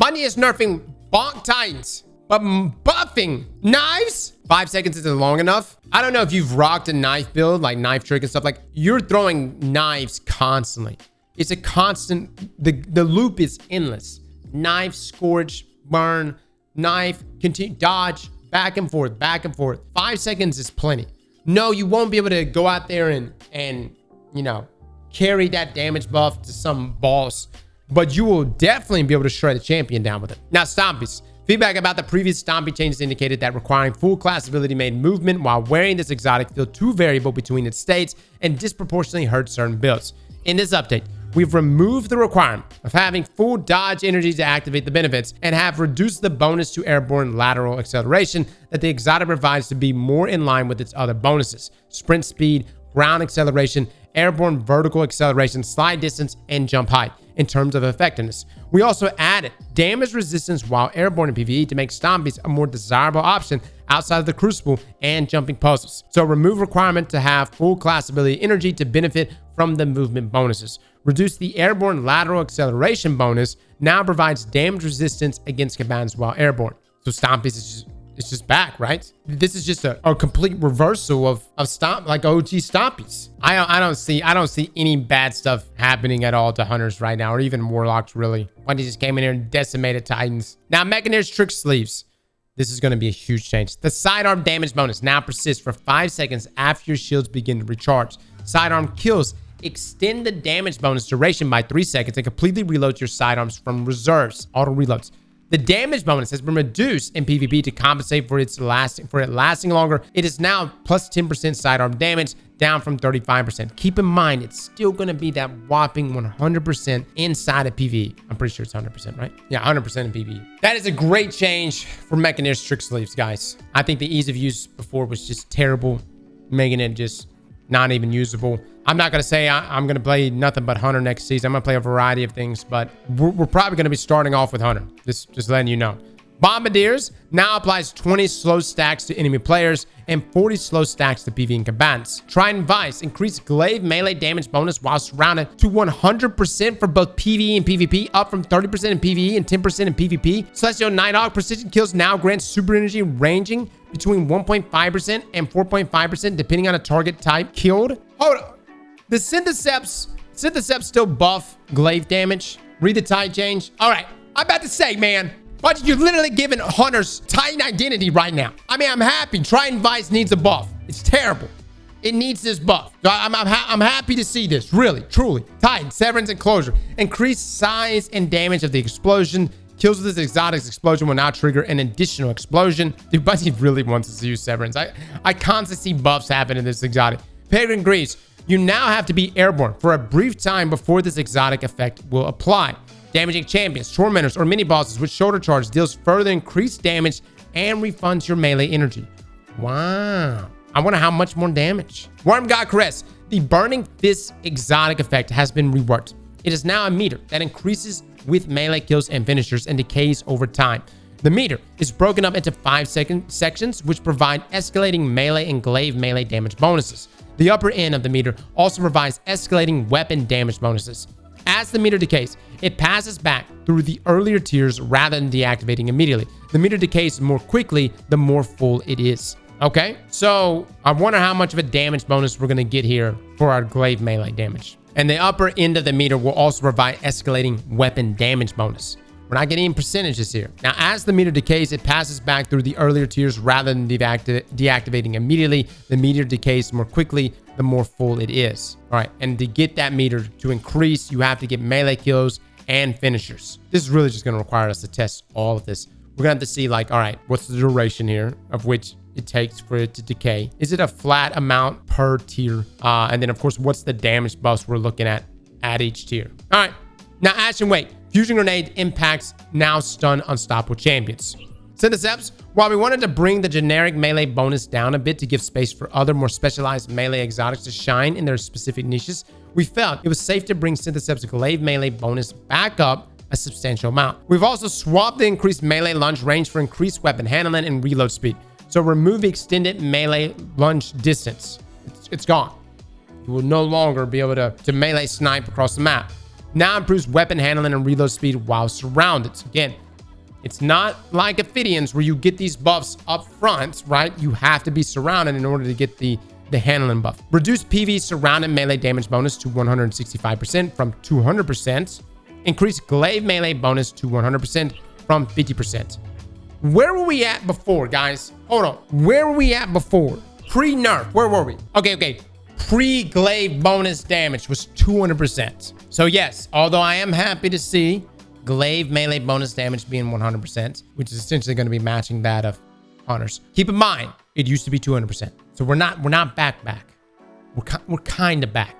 Bungie is nerfing Bonk Titans, but buffing knives? 5 seconds isn't long enough. I don't know if you've rocked a knife build, like knife trick and stuff. Like, you're throwing knives constantly. It's a constant, the loop is endless. Knife, scorch, burn, knife, continue, dodge, back and forth, back and forth. 5 seconds is plenty. No, you won't be able to go out there and you know, carry that damage buff to some boss, but you will definitely be able to shred a champion down with it. Now, Stompies. Feedback about the previous Stompy changes indicated that requiring full class ability made movement while wearing this exotic feel too variable between its states and disproportionately hurt certain builds. In this update, we've removed the requirement of having full dodge energy to activate the benefits and have reduced the bonus to airborne lateral acceleration that the exotic provides to be more in line with its other bonuses: sprint speed, ground acceleration, airborne vertical acceleration, slide distance, and jump height in terms of effectiveness. We also added damage resistance while airborne in PvE to make Stompies a more desirable option outside of the Crucible and jumping puzzles. So remove requirement to have full class ability energy to benefit from the movement bonuses. Reduce the airborne lateral acceleration bonus, now provides damage resistance against combatants while airborne. So Stompies it's just back, right? This is just a complete reversal of stomp, like OG stompies. I don't see any bad stuff happening at all to hunters right now, or even warlocks really. Bungie just came in here and decimated titans. Now Mechanics trick sleeves. This is going to be a huge change. The sidearm damage bonus now persists for 5 seconds after your shields begin to recharge. Sidearm kills extend the damage bonus duration by 3 seconds and completely reload your sidearms from reserves. Auto reloads. The damage bonus has been reduced in PvP to compensate for it lasting longer. It is now plus 10% sidearm damage, down from 35%. Keep in mind, it's still going to be that whopping 100% inside of PvE. I'm pretty sure it's 100%, right? Yeah, 100% in PvE. That is a great change for Mechanics trick sleeves, guys. I think the ease of use before was just terrible, making it just not even usable. I'm not going to say I'm going to play nothing but Hunter next season. I'm going to play a variety of things, but we're probably going to be starting off with Hunter. Just letting you know. Bombardiers now applies 20 slow stacks to enemy players and 40 slow stacks to PvE and combatants. Trident Vice increased glaive melee damage bonus while surrounded to 100% for both PvE and PvP, up from 30% in PvE and 10% in PvP. Celestial Nighthawk precision kills now grants super energy ranging between 1.5% and 4.5% depending on a target type killed. Hold on. The Syntheseps still buff glaive damage. Read the type change. All right. I'm about to say, man, but you're literally giving hunters Titan identity right now. I mean, I'm happy. Trident Vice needs a buff. It's terrible. It needs this buff. So I'm happy to see this. Really, truly. Titan, Severance, and Closure. Increased size and damage of the explosion. Kills with this exotic explosion will now trigger an additional explosion. Dude, Bungie really wants us to use Severance. I constantly see buffs happen in this exotic. Peregrine Grease. You now have to be airborne for a brief time before this exotic effect will apply. Damaging champions, tormentors, or mini bosses with shoulder charge deals further increased damage and refunds your melee energy. Wow. I wonder how much more damage. Worm God Caress. The Burning Fist exotic effect has been reworked. It is now a meter that increases with melee kills and finishers and decays over time. The meter is broken up into 5 sections, which provide escalating melee and glaive melee damage bonuses. The upper end of the meter also provides escalating weapon damage bonuses. As the meter decays, it passes back through the earlier tiers rather than deactivating immediately. The meter decays more quickly the more full it is. Okay, so I wonder how much of a damage bonus we're going to get here for our glaive melee damage. And the upper end of the meter will also provide escalating weapon damage bonus. We're not getting percentages here. Now, as the meter decays, it passes back through the earlier tiers rather than deactivating immediately. The meter decays more quickly the more full it is. All right, and to get that meter to increase, you have to get melee kills and finishers. This is really just going to require us to test all of this. We're going to have to see, like, all right, what's the duration here of which it takes for it to decay? Is it a flat amount per tier? And then, of course, what's the damage buffs we're looking at each tier? All right, now Action Weight. Fusion Grenade impacts now stun unstoppable champions. Syntheseps, while we wanted to bring the generic melee bonus down a bit to give space for other more specialized melee exotics to shine in their specific niches, we felt it was safe to bring Syntheseps' glaive melee bonus back up a substantial amount. We've also swapped the increased melee lunge range for increased weapon handling and reload speed. So remove extended melee lunge distance. It's gone. You will no longer be able to melee snipe across the map. Now improves weapon handling and reload speed while surrounded. Again, it's not like Ophidians where you get these buffs up front, right? You have to be surrounded in order to get the handling buff. Reduce PV surrounded melee damage bonus to 165% from 200%. Increase glaive melee bonus to 100% from 50%. Where were we at before, guys? Hold on. Where were we at before? Pre-nerf. Where were we? Okay. Pre-glaive bonus damage was 200%. So yes, although I am happy to see glaive melee bonus damage being 100%, which is essentially going to be matching that of hunters. Keep in mind, it used to be 200%. So we're not back. We're kind of back.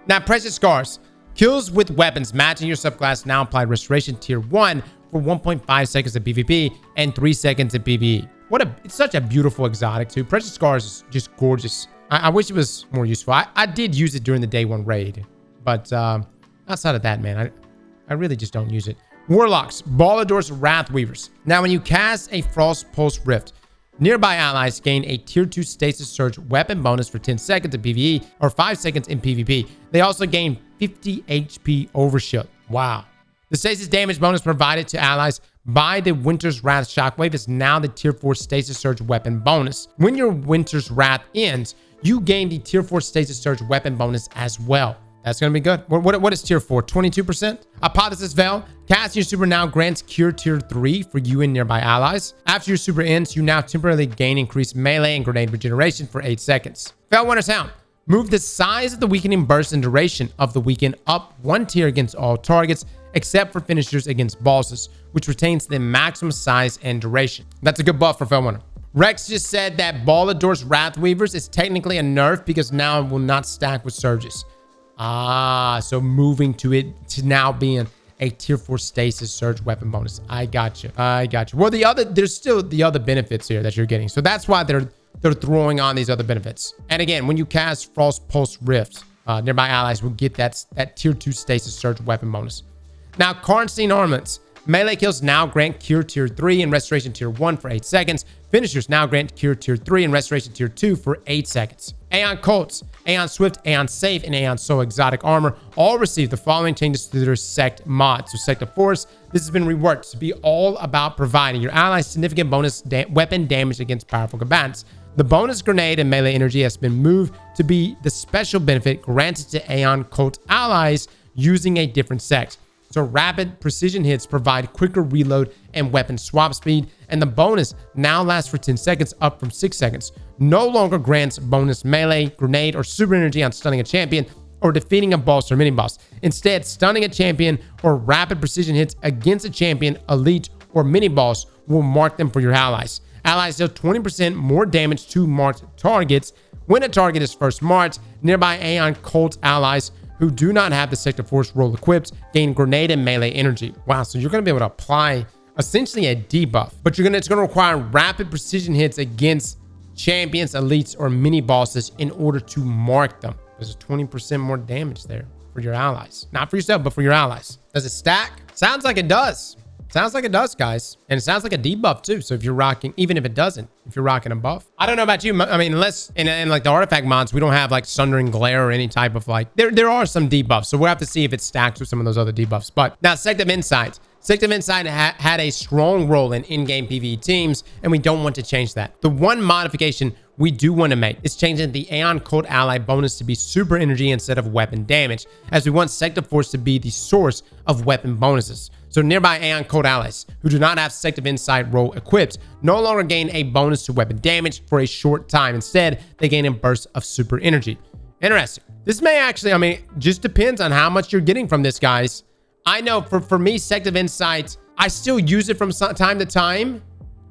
Now, Precious Scars. Kills with weapons matching your subclass now apply Restoration Tier 1 for 1.5 seconds of PvP and 3 seconds of PvE. It's such a beautiful exotic too. Precious Scars is just gorgeous. I wish it was more useful. I did use it during the day 1 raid, but outside of that, man, I really just don't use it. Warlocks, Ballador's Wrath Weavers. Now, when you cast a Frost Pulse Rift, nearby allies gain a Tier 2 Stasis Surge weapon bonus for 10 seconds of PvE or 5 seconds in PvP. They also gain 50 HP Overshield. Wow. The Stasis damage bonus provided to allies by the Winter's Wrath Shockwave is now the Tier 4 Stasis Surge weapon bonus. When your Winter's Wrath ends, you gain the Tier 4 Stasis Surge weapon bonus as well. That's going to be good. What is Tier 4? 22%? Hypothesis Veil. Casting your super now grants Cure Tier 3 for you and nearby allies. After your super ends, you now temporarily gain increased melee and grenade regeneration for 8 seconds. Veil Winter's Hound. Move the size of the weakening burst and duration of the weaken up 1 tier against all targets, except for finishers against bosses, which retains the maximum size and duration. That's a good buff for Veil Winter. Rex just said that Ballador's Wrathweavers is technically a nerf because now it will not stack with surges. So moving to it to now being a Tier 4 Stasis Surge weapon bonus. I got you. Well, there's still the other benefits here that you're getting. So that's why they're throwing on these other benefits. And again, when you cast Frost Pulse Rift, nearby allies will get that Tier 2 Stasis Surge weapon bonus. Now, Karnstein Armaments. Melee kills now grant Cure Tier 3 and Restoration Tier 1 for 8 seconds. Finishers now grant Cure Tier 3 and Restoration Tier 2 for 8 seconds. Aeon Colts, Aeon Swift, Aeon Safe, and Aeon So Exotic Armor all receive the following changes to their Sect mod. So Sect of Force, this has been reworked to be all about providing your allies significant bonus weapon damage against powerful combatants. The bonus grenade and melee energy has been moved to be the special benefit granted to Aeon Cult allies using a different sect. So rapid precision hits provide quicker reload and weapon swap speed, and the bonus now lasts for 10 seconds, up from 6 seconds. No longer grants bonus melee, grenade, or super energy on stunning a champion or defeating a boss or mini-boss. Instead, stunning a champion or rapid precision hits against a champion, elite, or mini-boss will mark them for your allies. Allies deal 20% more damage to marked targets when a target is first marked. Nearby Aeon Cult allies who do not have the Sect of Force role equipped gain grenade and melee energy. Wow, so you're going to be able to apply essentially a debuff, but it's going to require rapid precision hits against champions, elites, or mini bosses in order to mark them. There's 20% more damage there for your allies. Not for yourself, but for your allies. Does it stack? Sounds like it does. Sounds like it does, guys. And it sounds like a debuff too. So if you're rocking, even if it doesn't, if you're rocking a buff. I don't know about you. I mean, unless in like the artifact mods, we don't have like Sundering Glare or any type of like, there are some debuffs. So we'll have to see if it stacks with some of those other debuffs. But now Sect of Insight. Sect of Insight had a strong role in-game PvE teams, and we don't want to change that. The one modification we do want to make is changing the Aeon Cult ally bonus to be super energy instead of weapon damage, as we want Sect of Force to be the source of weapon bonuses. So nearby Aeon Cult allies who do not have Sect of Insight role equipped no longer gain a bonus to weapon damage for a short time. Instead, they gain a burst of super energy. Interesting. This may actually, I mean, just depends on how much you're getting from this, guys. I know for me, Sect of Insight, I still use it from time to time,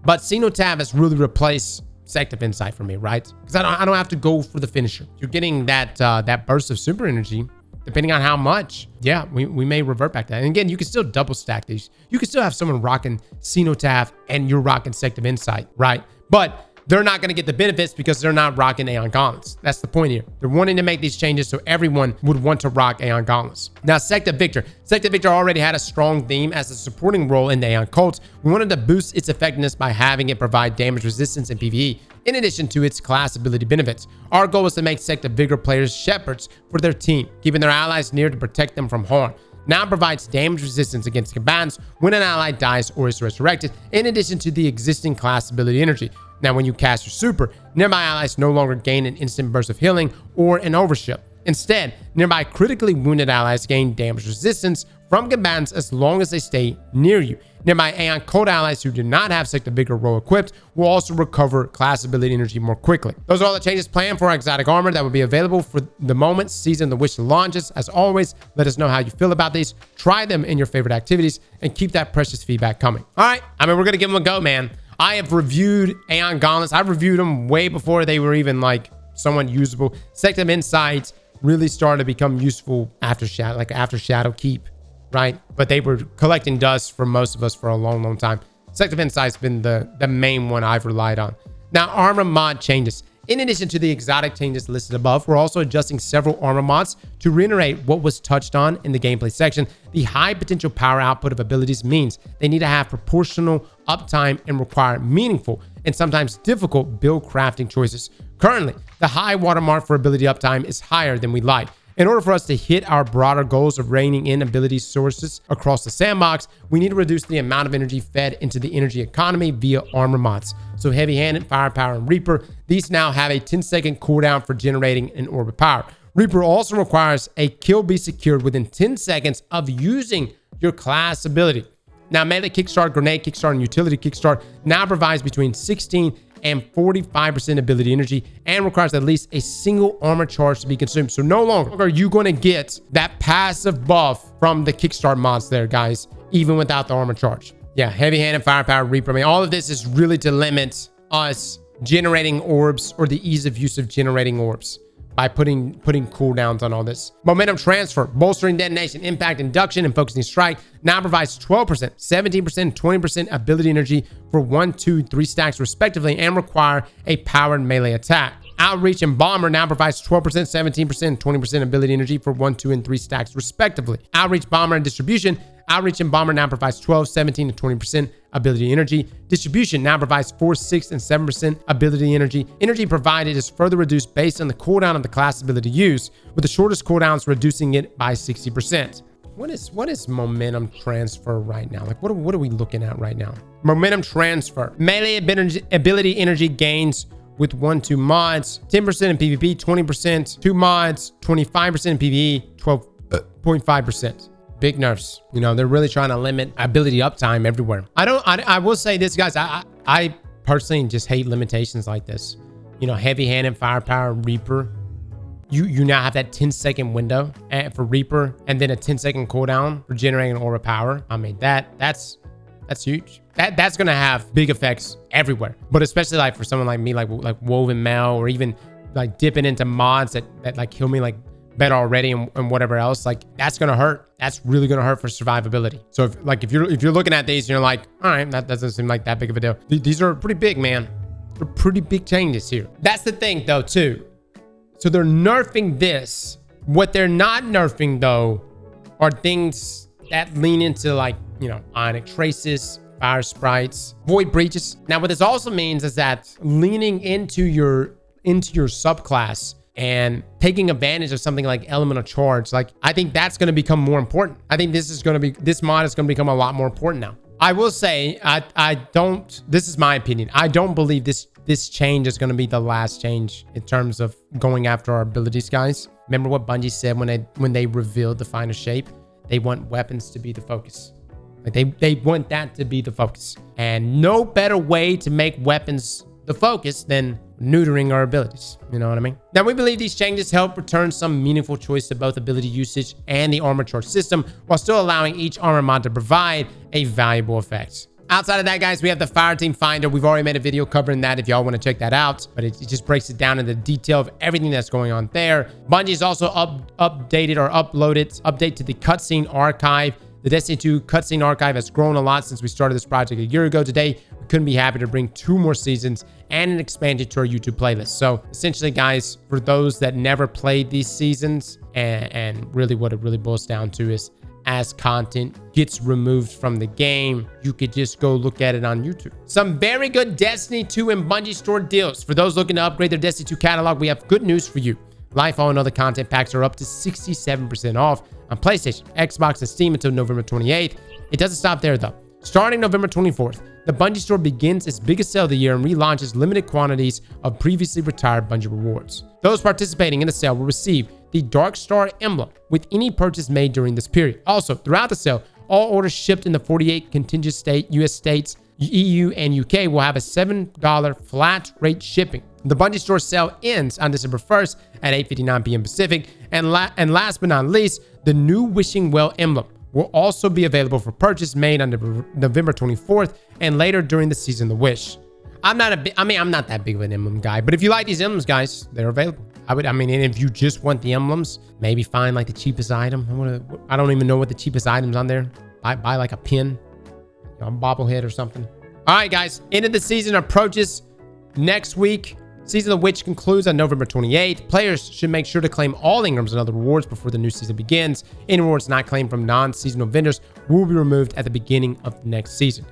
but TWAB has really replaced Sect of Insight for me, right? Because I don't have to go for the finisher. You're getting that burst of super energy, depending on how much. Yeah, we may revert back to that. And again, you can still double stack these. You can still have someone rocking TWAB and you're rocking Sect of Insight, right? But they're not going to get the benefits because they're not rocking Aeon Gauntlets. That's the point here. They're wanting to make these changes so everyone would want to rock Aeon Gauntlets. Now, Sect of Victor. Sect of Victor already had a strong theme as a supporting role in the Aeon Cult. We wanted to boost its effectiveness by having it provide damage resistance in PvE, in addition to its class ability benefits. Our goal was to make Sect of Vigor players shepherds for their team, keeping their allies near to protect them from harm. Now provides damage resistance against combatants when an ally dies or is resurrected, in addition to the existing class ability energy. Now, when you cast your super, nearby allies no longer gain an instant burst of healing or an overship. Instead, nearby critically wounded allies gain damage resistance from combatants as long as they stay near you. Nearby Aeon Cult allies who do not have Sect of Vigor role equipped will also recover class ability energy more quickly. Those are all the changes planned for our exotic armor that will be available for the moment Season the Wish launches. As always, let us know how you feel about these. Try them in your favorite activities and keep that precious feedback coming. All right, I mean, we're going to give them a go, man. I have reviewed Aeon Gauntlets. I've reviewed them way before they were even like somewhat usable. Sect of Insight really started to become useful after Shadow Keep, right? But they were collecting dust for most of us for a long, long time. Sect of Insight's been the main one I've relied on. Now, armor mod changes. In addition to the exotic changes listed above, we're also adjusting several armor mods to reiterate what was touched on in the gameplay section. The high potential power output of abilities means they need to have proportional uptime and require meaningful and sometimes difficult build crafting choices. Currently, the high watermark for ability uptime is higher than we like, In order for us to hit our broader goals of reining in ability sources across the sandbox, we need to reduce the amount of energy fed into the energy economy via armor mods. So heavy-handed, firepower, and Reaper, these now have a 10-second cooldown for generating an orb of power. Reaper also requires a kill be secured within 10 seconds of using your class ability. Now, melee kickstart, grenade kickstart, and utility kickstart now provides between 16 and 45% ability energy and requires at least a single armor charge to be consumed. So no longer are you going to get that passive buff from the kickstart mods there, guys, even without the armor charge. Yeah, heavy-handed, firepower, Reaper. I mean, all of this is really to limit us generating orbs or the ease of use of generating orbs by putting cooldowns on all this. Momentum transfer, bolstering detonation, impact, induction, and focusing strike now provides 12%, 17%, and 20% ability energy for 1, 2, 3 stacks respectively and require a powered melee attack. Outreach and Bomber now provides 12%, 17%, and 20% ability energy for 1, 2, and 3 stacks respectively. Outreach, Bomber, and Distribution. Outreach and Bomber now provides 12, 17, and 20% ability energy. Distribution now provides 4, 6, and 7% ability energy. Energy provided is further reduced based on the cooldown of the class ability used, with the shortest cooldowns reducing it by 60%. What is momentum transfer right now? Like, what are we looking at right now? Momentum transfer. Melee ability energy gains with 1, 2 mods, 10% in PvP, 20%, 2 mods, 25% in PvE, 12.5%. Big nerfs. You know, they're really trying to limit ability uptime everywhere. I will say this, guys. I personally just hate limitations like this. You know, heavy-handed, firepower, Reaper. You now have that 10-second window for Reaper and then a 10-second cooldown for generating an aura power. I mean, that's huge. That's gonna have big effects everywhere. But especially like for someone like me, like Woven Mail, or even like dipping into mods that like kill me like better already and whatever else, like that's gonna hurt. That's really gonna hurt for survivability. So if you're looking at these and you're like, all right, that doesn't seem like that big of a deal. These are pretty big, man. They're pretty big changes here. That's the thing though too. So they're nerfing this. What they're not nerfing though are things that lean into like, you know, ionic traces, fire sprites, void breaches. Now what this also means is that leaning into your subclass and taking advantage of something like elemental charge, like I think that's going to become more important. I think this mod is going to become a lot more important now. I will say, this is my opinion. I don't believe this change is going to be the last change in terms of going after our abilities, guys. Remember what Bungie said when they revealed the final shape? They want weapons to be the focus. Like they want that to be the focus. And no better way to make weapons the focus than neutering our abilities. You know what I mean? Now, we believe these changes help return some meaningful choice to both ability usage and the armor charge system, while still allowing each armor mod to provide a valuable effect. Outside of that, guys, we have the Fireteam Finder. We've already made a video covering that if y'all want to check that out, but it just breaks it down into detail of everything that's going on there. Bungie's also updated to the cutscene archive. The Destiny 2 cutscene archive has grown a lot since we started this project a year ago. Today, we couldn't be happy to bring 2 more seasons and an expansion to our YouTube playlist. So essentially, guys, for those that never played these seasons, and really what it really boils down to is, as content gets removed from the game, you could just go look at it on YouTube. Some very good Destiny 2 and Bungie store deals. For those looking to upgrade their Destiny 2 catalog, we have good news for you. Lifehaul and other content packs are up to 67% off on PlayStation, Xbox, and Steam until November 28th. It doesn't stop there though. Starting November 24th, the Bungie store begins its biggest sale of the year and relaunches limited quantities of previously retired Bungie rewards. Those participating in the sale will receive the Dark Star emblem with any purchase made during this period. Also, throughout the sale, all orders shipped in the 48 contingent US states, EU, and UK will have a $7 flat rate shipping. The Bungie store sale ends on December 1st at 8:59 p.m. Pacific. And last but not least, the new Wishing Well emblem will also be available for purchase made on November 24th and later during the Season of the Wish. I'm not that big of an emblem guy, but if you like these emblems, guys, they're available. And if you just want the emblems, maybe find like the cheapest item. I don't even know what the cheapest items on there. Buy like a pin, a bobblehead or something. All right, guys, end of the season approaches next week. Season of the Witch concludes on November 28th. Players should make sure to claim all Ingrams and other rewards before the new season begins. Any rewards not claimed from non-seasonal vendors will be removed at the beginning of the next season.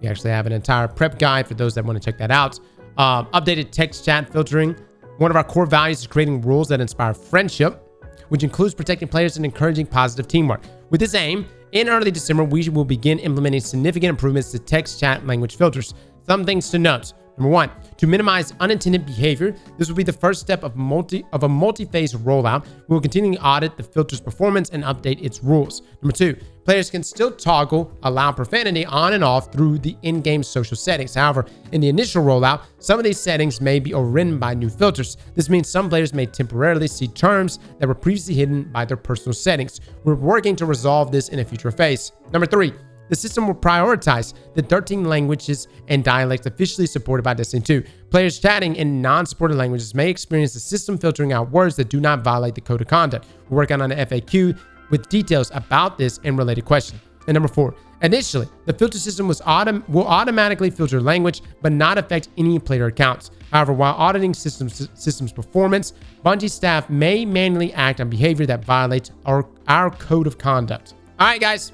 We actually have an entire prep guide for those that want to check that out. Updated text chat filtering. One of our core values is creating rules that inspire friendship. which includes protecting players and encouraging positive teamwork. With this aim, in early December, we will begin implementing significant improvements to text chat language filters. Some things to note. Number 1, to minimize unintended behavior, this will be the first step of a multi-phase rollout. We will continue to audit the filter's performance and update its rules. Number 2, players can still toggle allow profanity on and off through the in-game social settings. However, in the initial rollout, some of these settings may be overridden by new filters. This means some players may temporarily see terms that were previously hidden by their personal settings. We're working to resolve this in a future phase. Number 3, the system will prioritize the 13 languages and dialects officially supported by Destiny 2. Players chatting in non-supported languages may experience the system filtering out words that do not violate the code of conduct. We're working on an FAQ with details about this and related questions. And number 4, initially, the filter system will automatically filter language, but not affect any player accounts. However, while auditing systems performance, Bungie staff may manually act on behavior that violates our code of conduct. All right, guys.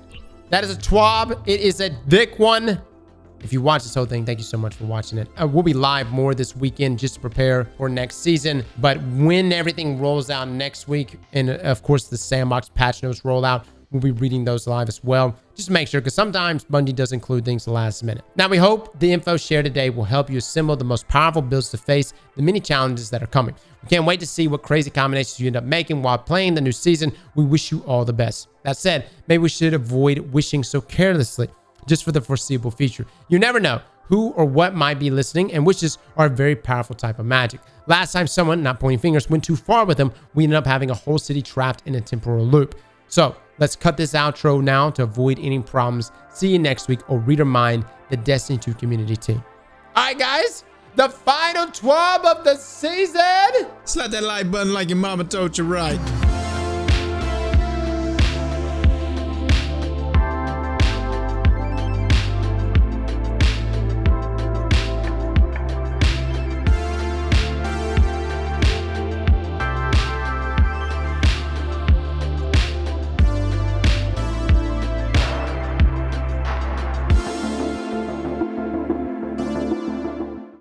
That is a TWAB. It is a thick one. If you watch this whole thing, thank you so much for watching it. We'll be live more this weekend just to prepare for next season. But when everything rolls out next week, and of course the Sandbox patch notes roll out, we'll be reading those live as well. Just to make sure, because sometimes Bungie does include things the last minute. Now, we hope the info shared today will help you assemble the most powerful builds to face the many challenges that are coming. We can't wait to see what crazy combinations you end up making while playing the new season. We wish you all the best. That said, maybe we should avoid wishing so carelessly just for the foreseeable future. You never know who or what might be listening, and wishes are a very powerful type of magic. Last time someone, not pointing fingers, went too far with them, we ended up having a whole city trapped in a temporal loop. So let's cut this outro now to avoid any problems. See you next week, or read or mind the Destiny 2 community team. All right, guys, the final TWAB of the season. Slap that like button like your mama told you right.